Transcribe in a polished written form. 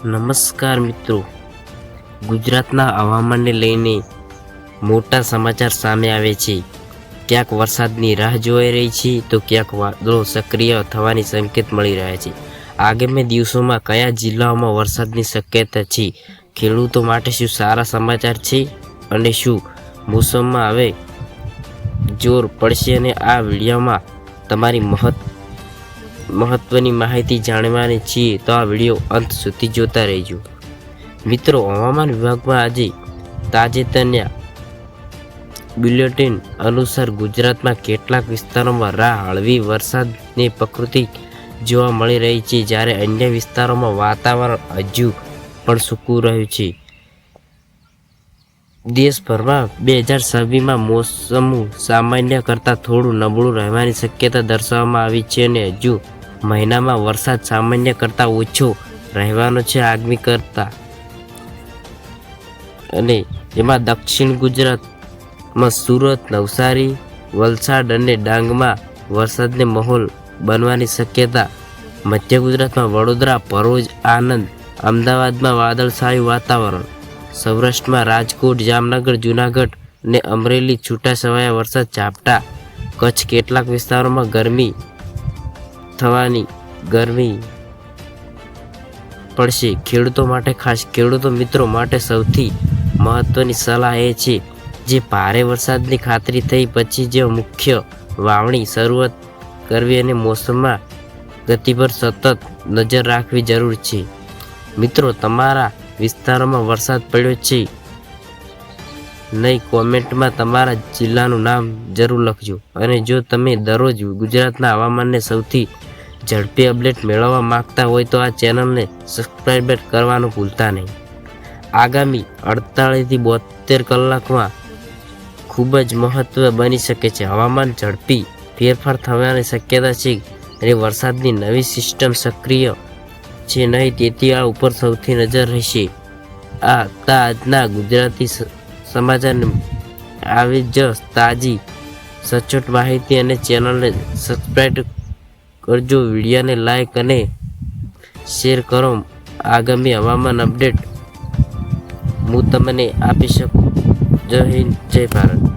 નમસ્કાર મિત્રો, ગુજરાતના હવામાનને લઈને મોટા સમાચાર સામે આવે છે. ક્યાંક વરસાદની રાહ જોઈ રહી છે તો ક્યાંક વાદળો સક્રિય થવાની સંકેત મળી રહ્યા છે. આગામી દિવસોમાં કયા જિલ્લાઓમાં વરસાદની શક્યતા છે? ખેડૂતો માટે શું સારા સમાચાર છે અને શું મોસમમાં હવે જોર પડશે? અને આ વિડીયોમાં તમારી મહત્વની માહિતી જાણવાની છીએ, તો આ વિડીયો અંત સુધી જોતા રહેજો. મિત્રો, હવામાન વિભાગમાં આજે તાજેતરના બુલેટિન અનુસાર ગુજરાતમાં કેટલાક વિસ્તારોમાં હળવી વરસાદની પ્રકૃતિ જોવા મળી રહી છે, જ્યારે અન્ય વિસ્તારોમાં વાતાવરણ હજુ પણ સૂકું રહ્યું છે. દેશભરમાં 2026માં મોસમ સામાન્ય કરતાં થોડું નબળું રહેવાની શક્યતા દર્શાવવામાં આવી છે અને હજુ મહિનામાં વરસાદ સામાન્ય કરતાં ઓછો રહેવાનો છે આગામી કરતાં. અને એમાં દક્ષિણ ગુજરાતમાં સુરત, નવસારી, વલસાડ અને ડાંગમાં વરસાદને માહોલ બનવાની શક્યતા. મધ્ય ગુજરાતમાં વડોદરા, ભરૂચ, આણંદ, અમદાવાદમાં વાદળછાયું વાતાવરણ. સૌરાષ્ટ્રમાં રાજકોટ, જામનગર, જૂનાગઢ અને અમરેલી છૂટાછવાયા વરસાદ ઝાપટા. કચ્છ કેટલાક વિસ્તારોમાં ગરમી પડશે. ખેડૂતો માટે ખાસ ખેડૂતો મિત્રો માટે સૌથી મહત્વની સલાહ એ છે જે ભારે વરસાદની ખાતરી થઈ પછી જે મુખ્ય વાવણી શરૂઆત કરવી અને મોસમમાં ગતિ પર સતત નજર રાખવી જરૂર છે. મિત્રો, તમારા વિસ્તારોમાં વરસાદ પડ્યો છે નહીં? કોમેન્ટમાં તમારા જિલ્લાનું નામ જરૂર લખજો. અને જો તમે દરરોજ ગુજરાતના હવામાનને સૌથી ઝડપી અપડેટ મેળવવા માંગતા હોય તો આ ચેનલને સબસ્ક્રાઈબ કરવાનું ભૂલતા નહીં. આગામી 48 થી 72 કલાકમાં ખૂબ જ મહત્વ બની શકે છે. હવામાન ઝડપી ફેરફાર થવાની શક્યતા છે અને વરસાદની નવી સિસ્ટમ સક્રિય છે નહીં, તેથી આ ઉપર સૌથી નજર રહેશે. આ આજના ગુજરાતી સમાચારને આવી જ તાજી સચોટ માહિતી અને ચેનલને સબસ્ક્રાઈબ કરજો. વિડીયોને લાઈક અને શેર કરો. આગામી હવામાન અપડેટ હું તમને આપી શકું. જય હિન્દ, જય ભારત.